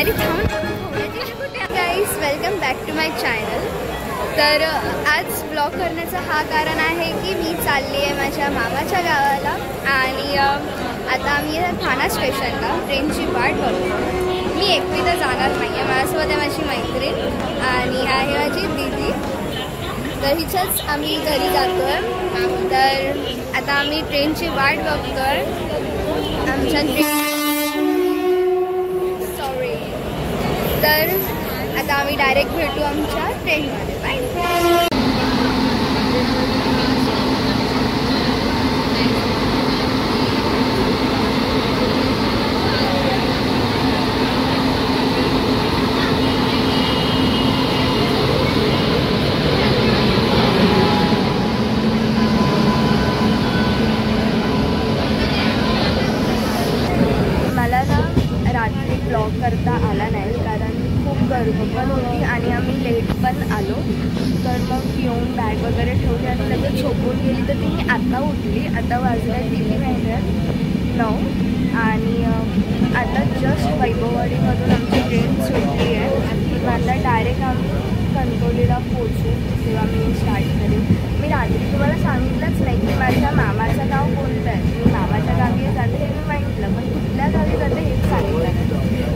अरे guys welcome back to my channel. तर आज ब्लॉग करण्याचं हा कारण आहे की मी चालली आहे माझ्या मामाच्या गावाला आणि आता आम्ही ठाणा स्टेशनला ट्रेनची वाट बघतो। मी एकटी तर जाणार नाही आहे, माझ्यासोबत आहे माझी मैत्रीण आणि आहे माझी दीदी। तर हिच्याच आम्ही घरी जातो आहे। तर आता आम्ही ट्रेनची वाट बघतो आहे। आमच्या तर आता आम्ही डायरेक्ट भेटू आमच्या ट्रेनमध्ये। बाय। मला ना रात्री ब्लॉग करता आला नाही कारण खूप गर्दी पण होती आणि आम्ही लेट पण आलो। तर मग येऊन बॅग वगैरे ठेवली आणि लगेच झोपून गेली। तर ती मी आता उठली, आता वाजले 9 आणि आता जस्ट वैभववाडीमधून आमची ट्रेन सुटली आहे। आता डायरेक्ट आम्ही कणकवलीला पोचू तेव्हा मी स्टार्ट करेन। मी रात्री तुम्हाला सांगितलंच नाही की माझ्या मामाचं गाव कोणतं आहे। मी मामाच्या गावी जाते हे मी म्हटलं, पण कुठल्या गावी जाते हेच सांगितलं।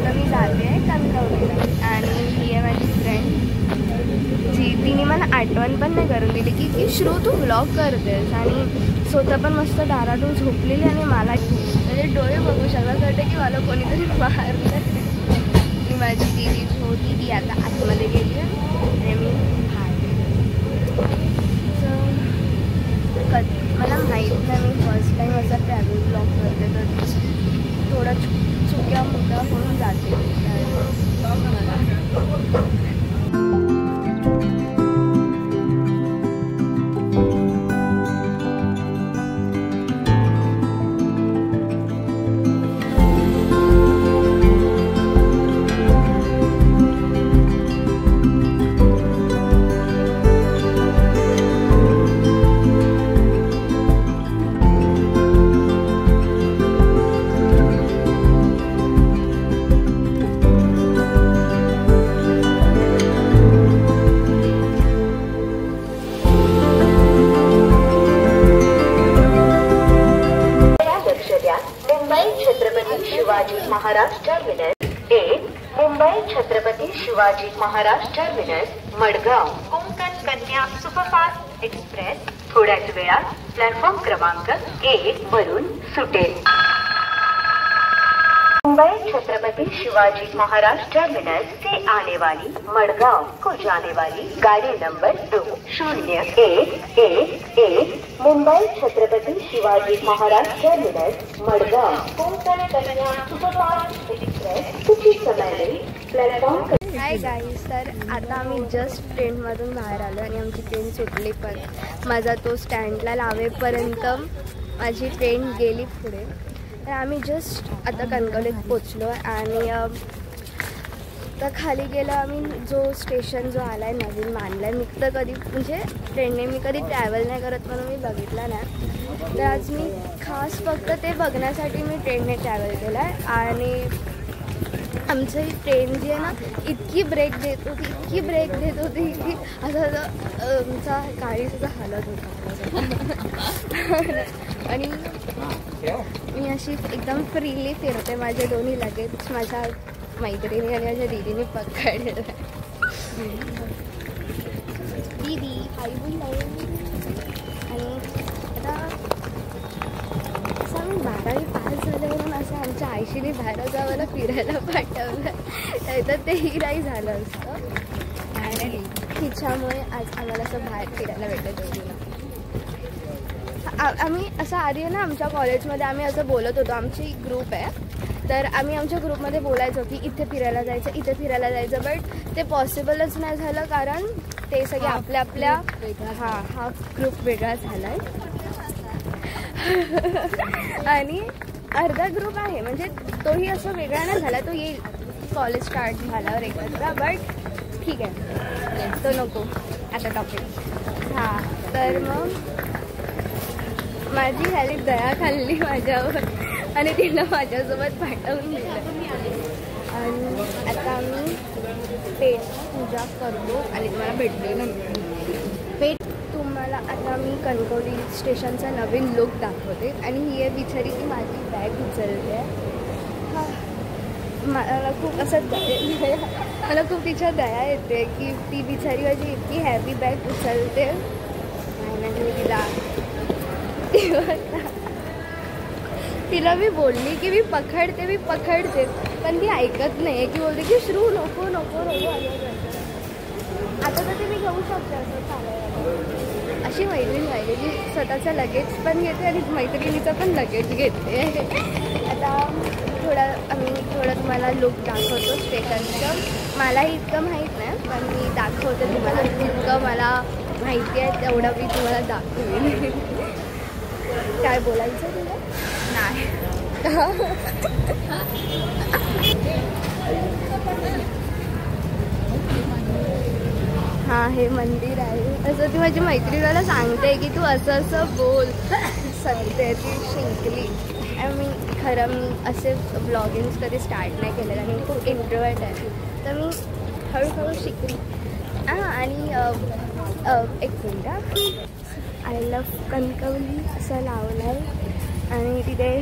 तर मी जाते आहे कणकवलीला आणि ही आहे माझी फ्रेंड जी तिने मला आठवण पण नाही करून दिली की श्रू तू व्लॉग करतेस, आणि स्वतः पण मस्त दारातून झोपलेली आणि मला म्हणजे डोळे बघू शकत वाटते की मला कोणीतरी मारलं। मी माझी दीदी होती ती आता आतमध्ये गेली आहे आणि मी मला माहीत नाही, मी फर्स्ट टाईम असा ट्रॅव्हल ब्लॉग करते तर थोडं चुक्या मुक्या होऊन जाते। Maharaj terminus 1 Mumbai Chhatrapati Shivaji Maharaj terminus Madgaon Konkan Kanya superfast express थोड्याच वेळात प्लॅटफॉर्म क्रमांक 1 वरून सुटेल। मुंबई छत्रपति शिवाजी महाराज टर्मिनस से आने वाली मडगांव को जाने वाली गाड़ी number 2011 Mumbai Chhatrapati Shivaji Maharaj terminus Madgaon Konkan Kanya superfast express कुछ समय में प्लॅटफॉर्म। हाय गाईज, तर आता आम्ही जस्ट ट्रेनमधून बाहेर आलो आणि आमची ट्रेन सुटली पण माझा तो स्टँडला लावेपर्यंत माझी ट्रेन गेली पुढे। तर आम्ही जस्ट आता कणकवलीत पोचलो आणि तर खाली गेलो आम्ही। जो स्टेशन जो आला आहे नवीन मानला आहे, मी तर कधी म्हणजे ट्रेनने मी कधी ट्रॅव्हल नाही करत म्हणून मी बघितला नाही। तर आज मी खास फक्त ते बघण्यासाठी मी ट्रेनने ट्रॅव्हल केलं आहे। आणि आमची ट्रेन जी आहे ना इतकी ब्रेक देत होती की असं आमचा गाडीसुद्धा हालत होता। आणि मी अशी एकदम फ्रीली फिरते, माझे दोन्ही लगेच माझ्या मैत्रिणी आणि माझ्या दीदीने पकडलेलं आहे। दीदी आई बोल। आणि आता असं आम्ही 12वी पास झाल्यावरून असं आमच्या आईशीने बाहेर जावं फिरायला पाठवलं तर तेही नाही झालं असतं आणि तिच्यामुळे आज आम्हाला असं बाहेर फिरायला भेटलं दोघीला। आम्ही असं आधी ना आमच्या कॉलेजमध्ये आम्ही असं बोलत होतो, आमची ग्रुप आहे तर आम्ही आमच्या ग्रुपमध्ये बोलायचो की इथे फिरायला जायचं इथे फिरायला जायचं, बट ते पॉसिबलच नाही झालं कारण ते सगळे आपल्या आपल्या हा ग्रुप वेगळा झाला आहे। आणि अर्धा ग्रुप आहे म्हणजे तोही असं वेगळा नाही झाला, तो येईल कॉलेज स्टार्ट झाल्यावर एकत्र, बट ठीक आहे तो नको आता टॉपिक। हां तर मग माझी ह्याली दया खाल्ली माझ्यावर आणि तिला माझ्यासोबत पाठवून दिलं। आणि आता आम्ही पेट पूजा करतो आणि तुम्हाला भेटले नंतर. पेट तुम्हाला आता मी कणकवली स्टेशनचा नवीन लुक दाखवते. आणि ही आहे बिचारी, ती माझी बॅग उचलते आहे. मला खूप असं मला खूप तिच्या दया येते की ती बिचारी माझी इतकी हॅवी बॅग उचलते. आणि तिला मी बोलली की मी पकडते पण ती ऐकत नाही. की बोलते की श्रू नको नको नको. आता तर ते मी घेऊ शकते असं चालायला. अशी मैत्रीण पाहिजे जी स्वतःचं लगेज पण घेते आणि मैत्रिणीचं पण लगेज घेते. आता आम्ही थोडं तुम्हाला लुक दाखवतो स्टेशनचं. मलाही इतकं माहीत नाही पण मी दाखवते तुम्हाला. जितकं मला माहिती आहे तेवढं मी तुम्हाला दाखवेन. काय बोलायचं तुला? नाही. हां, हे मंदिर आहे. असं ती माझी मैत्रिणीला सांगते की तू असं असं बोल. सांगते ती शिंकली. मी असे ब्लॉगिंग्स कधी स्टार्ट नाही केले आणि खूप इंट्रोवर्ट आहे. तर मी हळूहळू शिकली. आणि एक मिनिट, आय लव्ह कणकवली असं लावलं आहे. आणि तिथे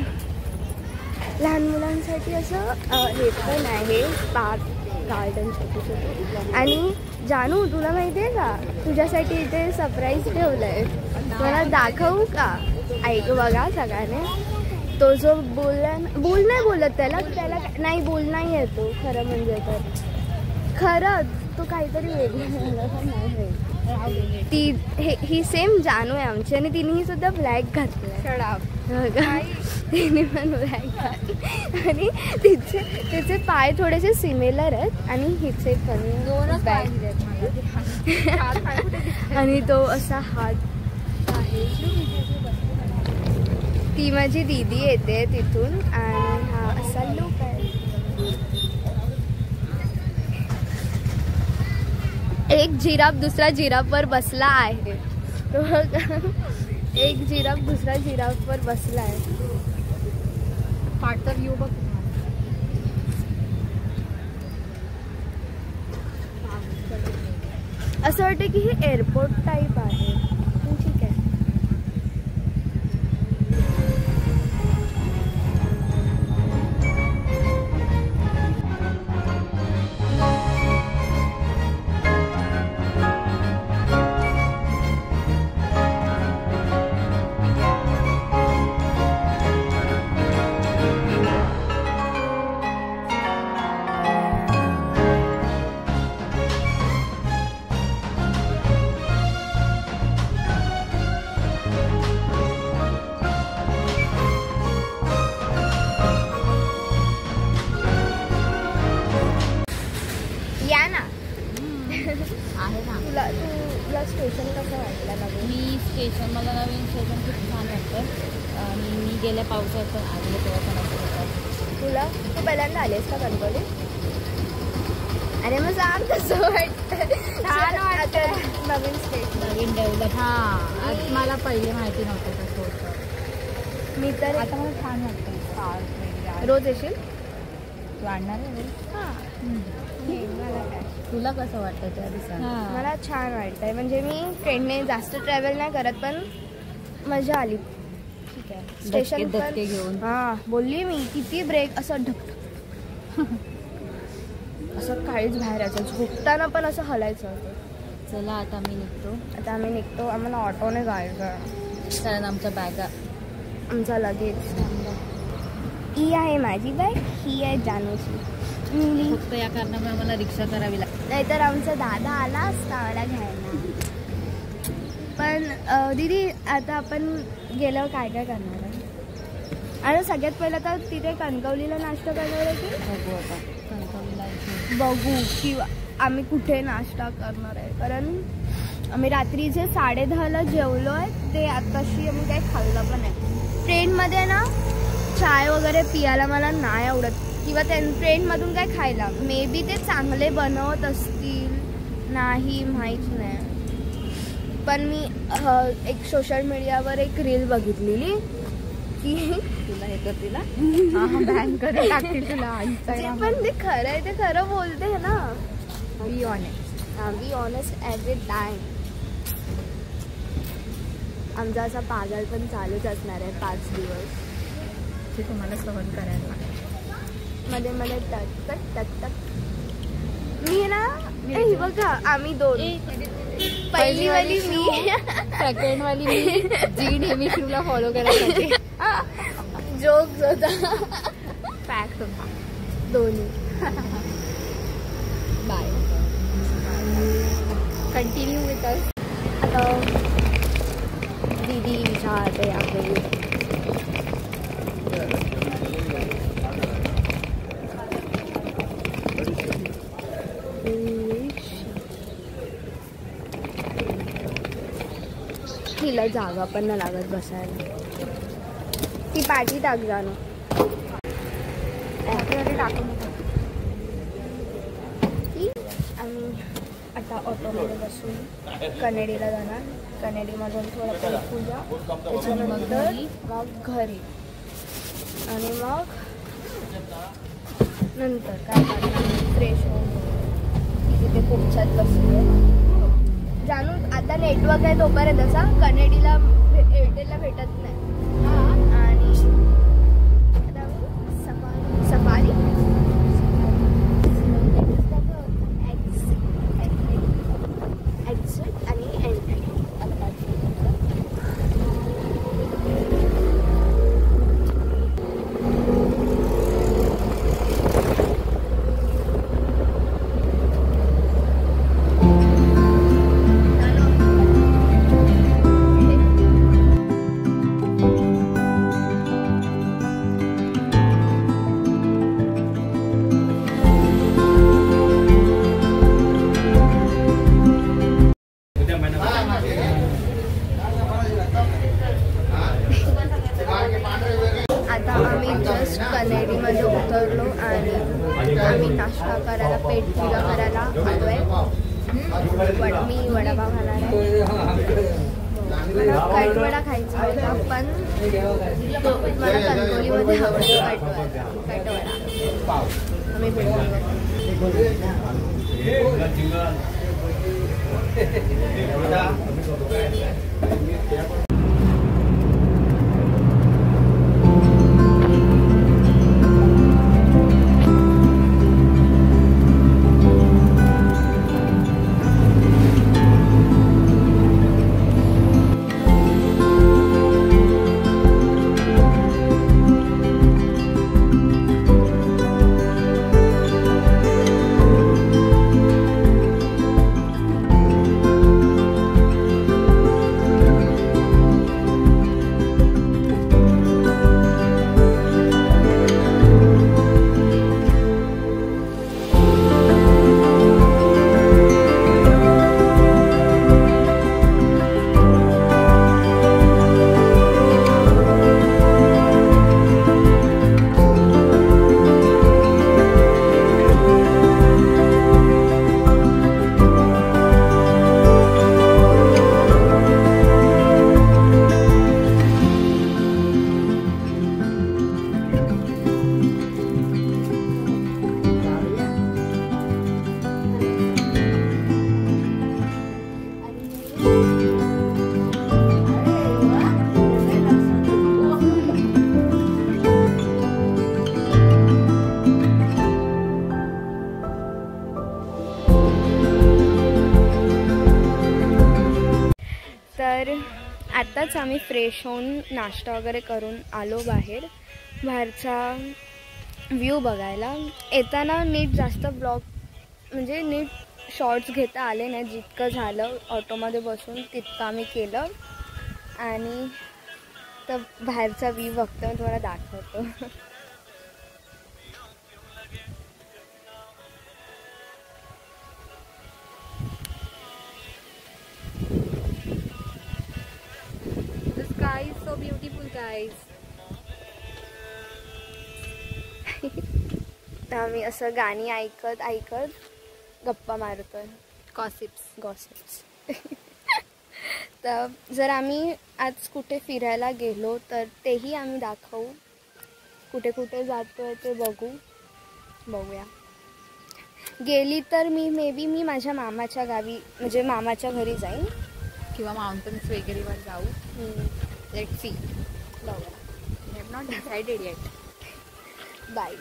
लहान मुलांसाठी असं हे पण आहे, पार्क गार्डन छोटे. आणि जानू, तुला माहिती आहे का, तुझ्यासाठी इथे सरप्राईज ठेवलं आहे. मला दाखवू का? ऐक बघा सगळ्याने. तो जो बोल नाही बोलत त्याला नाही बोल नाही येतो खरं म्हणजे. तर खरंच तो काहीतरी वेगळं नाही. ही सेम जानू आहे आमची आणि तिनेही सुद्धा ब्लॅक घातलं. तिने पण ब्लॅक घातलं आणि तिचे पाय थोडेसे सिमिलर आहेत आणि हिचे पण दोनच आणि तो असा हात आहे. ती माझी दीदी येते तिथून आणि हा असा लुक आहे. एक जिराफ दुसरा जिराफवर बसला आहे. एक जिराफ दुसरा जिराफवर बसला आहे. पाठ तर येऊ बघ. असं वाटतं की हे एअरपोर्ट टाईप आहे. ठीक आहे. तुला स्टेशन कसं वाटलं नवीन? मला नवीन स्टेशन खूप छान वाटतं आणि मी गेल्या पावसाळ्यात पण आले तेव्हा पण असं होतं. तुला तू पहिल्यांदा आलेस का कणकवली? अरे मग सांग कसं वाटतं? छान वाटतं नवीन स्टेशन, नवीन डेव्हलप. हां, मला पहिले माहिती नव्हतं कसं होतं. मी तर आता मला छान वाटतं. रोज येशील? तू आणणार आहे? मला काय, तुला कसं वाटतं त्या दिवसात? मला छान वाटतंय. म्हणजे मी ट्रेनने जास्त ट्रॅव्हल नाही करत पण मजा आली. ठीक आहे. स्टेशन पण घेऊन बोलली मी किती ब्रेक असं असं काहीच बाहेर यायचं, झोपताना पण असं हलायचं होतं. चला आता आम्ही निघतो. आम्हाला ऑटोने जायचं कारण आमच्या बॅगा, आमचा लगेज. ही आहे माझी बॅग, ही आहे जानूची. फक्त या कारणामुळे आम्हाला रिक्षा करावी लागते, नाहीतर आमचा दादा आला असता आम्हाला घ्यायला. पण दीदी आता आपण गेल्यावर काय काय करणार आहे? आणि सगळ्यात पहिलं तर तिथे कणकवलीला नाश्ता करणार आहे की बघू. आता कणकवलीला बघू किंवा आम्ही कुठे नाश्ता करणार आहे. कारण आम्ही रात्रीचे 10:30ला जेवलो आहे. ते आताशी आम्ही काही खाल्लं पण नाही. ट्रेनमध्ये ना चाय वगैरे पियाला मला नाही आवडत किंवा ट्रेनमधून काय खायला. मे बी ते चांगले बनवत असतील, नाही माहीत नाही. पण मी एक सोशल मीडियावर एक रील बघितलेली की की तुला हे करतील ना, बॅन करून टाकतील तुला जे इंस्टाग्राम. पण ते खरं आहे ते खरं बोलते ना. Be honest. Be honest at a time. आमचा असा पागल पण चालूच असणार आहे 5 दिवस. ते तुम्हाला सहन करायला लागेल. मध्ये मध्ये टक टक टक. मी ना ए बघा आम्ही दोन. पहिली वाली मी, सेकंड वाली मी, जी नेहमी तुला फॉलो करायसाठी. जोक होता. फॅक्ट होता. दोन्ही. बाय. Continue with us. आता दीदी विचारते आपली. तिला जागा पण नाही लागत बसायला. ती पाठी टाक जाणं. टाकून आम्ही आता ऑटोमध्ये बसून कनेडीला जाणार. कनेडीमधून थोडं पूजा, त्याच्यानंतर मग घरी, आणि मग नंतर काय करणार फ्रेश होऊन तिथे कोपच्यात बसूया. जानू आता नेटवर्क आहे तोपर्यंत असा कनेडीला एअरटेलला भेटत नाही. आणि सफारी एक्झिट आणि एंट्री. आता आम्ही जस्ट कनेडीमध्ये उतरलो आणि आम्ही नाश्ता करायला, पेट पूजा करायला आलोय. मी वडापाव खाणार आहे. मला कटवडा खायचा होता पण मला कणकोलीमध्ये आवडतो कटवडा. आम्ही भेटूया. तर आत्ताच आम्ही फ्रेश होऊन नाश्ता वगैरे करून आलो बाहेरचा व्ह्यू बघायला. येताना नीट जास्त ब्लॉग म्हणजे नीट शॉर्ट्स घेता आले नाही. जितकं झालं ऑटोमध्ये बसून तितकं आम्ही केलं. आणि तर बाहेरचा व्ह्यू बघतो मी तुम्हाला दाखवतो. The sky is so beautiful, guys. तर आम्ही असं गाणी ऐकत ऐकत गप्पा मारतोय. Gossips. तर जर आम्ही आज कुठे फिरायला गेलो तर तेही आम्ही दाखवू. कुठे कुठे जातो आहे ते बघूया. गेली तर मे बी मी माझ्या मामाच्या गावी म्हणजे मामाच्या घरी जाईन किंवा माउंटन्स वगैरेवर जाऊ. Let see. बघूया. I have not decided yet. Bye.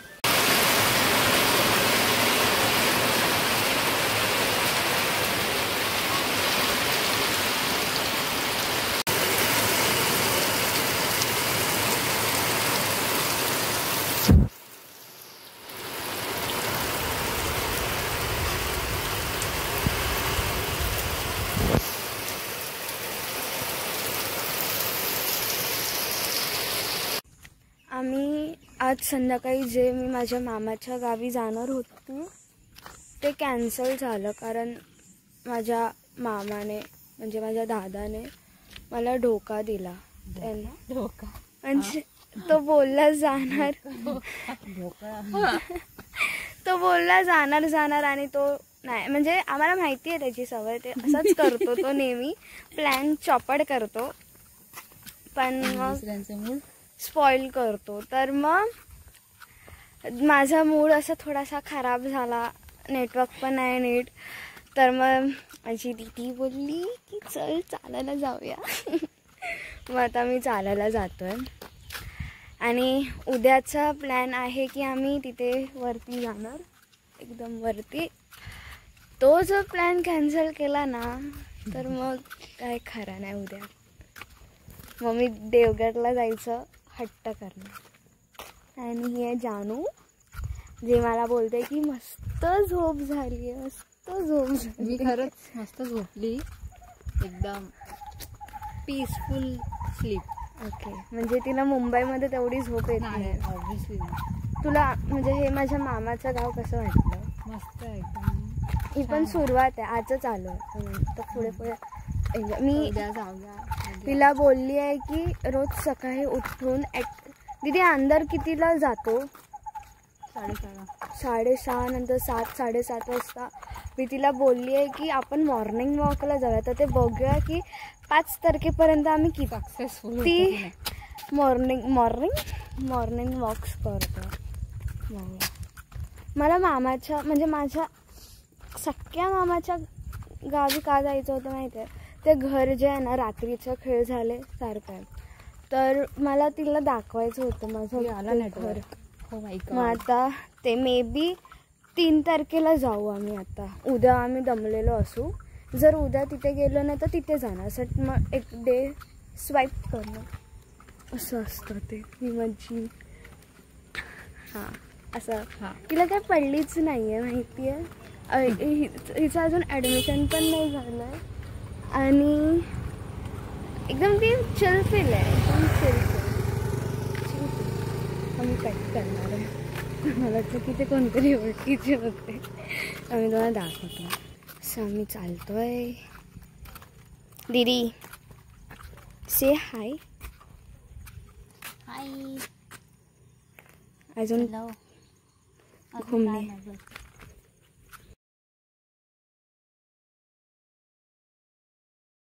आम्ही आज संध्याकाळी जे मी माझ्या मामाच्या गावी जाणार होते ते कॅन्सल झालं कारण माझ्या मामाने म्हणजे माझ्या दादाने मला धोका दिला. त्यांना धोका म्हणजे तो बोलला जाणार तो बोलला जाणार आणि तो नाही. म्हणजे आम्हाला माहिती आहे त्याची सवय. ते असंच करतो तो नेहमी. प्लॅन चॉपड करतो पण मग स्पॉइल करतो. तर मग माझा मूड असा थोडासा खराब झाला. नेटवर्क पण नाही नीट. तर मग माझी दीदी बोलली की चल चालायला जाऊया. मग आता मी चालायला जातो आहे. आणि उद्याचा प्लॅन आहे की आम्ही तिथे वरती जाणार एकदम वरती. तो जो प्लॅन कॅन्सल केला ना तर मग काय खरं नाही. उद्या मग मी देवगडला जायचं हट्ट करणार. आणि हे जानू जे मला बोलते की मस्त झोप झाली आहे, मस्त झोप झाली. मी खरंच मस्त झोपली. एकदम पीसफुल स्लीप. ओके. म्हणजे तिला मुंबईमध्ये तेवढी झोप येत नाही. ऑब्व्हियसली. तुला म्हणजे हे माझ्या मामाचं गाव कसं वाटलं? मस्त एकदम. ही पण सुरुवात आहे. आजच आलो तर पुढे मी उद्या जाऊया. तिला बोलली आहे की रोज सकाळी उठून दीदी अंदर कितीला जातो? 6:30 नंतर 7-7:30 वाजता. मी तिला बोलली आहे की आपण मॉर्निंग वॉकला जाऊया. तर ते बघूया की 5 तारखेपर्यंत आम्ही किती सक्सेसफुल ती मॉर्निंग वॉक्स करतो. मला मामाच्या म्हणजे माझ्या सख्या मामाच्या गावी का जायचं होतं माहिती आहे? ते घर जे आहे ना रात्रीचं खेळ झाले सारखं आहे. तर मला तिला दाखवायचं होतं माझं घर. मग आता ते मे बी 3 तारखेला जाऊ आम्ही. आता उद्या आम्ही दमलेलो असू. जर उद्या तिथे गेलो नाही तर तिथे जाणार. असं मग एक डे स्वाईप करणं असं असतं ते. ही माझी हां असं. तिला काय पडलीच नाही आहे माहिती आहे. हिचं अजून ॲडमिशन पण नाही झालं आहे. आणि एकदम ती चिलफिल आहे. एकदम चिलफिल. आम्ही कट करणार आहे. मला वाटतं की ते कोणतरी ओळखीचे होते. आम्ही तुम्हाला दाखवतो. असं आम्ही चालतो आहे. दीदी से हाय. हाय. अजून घुमणे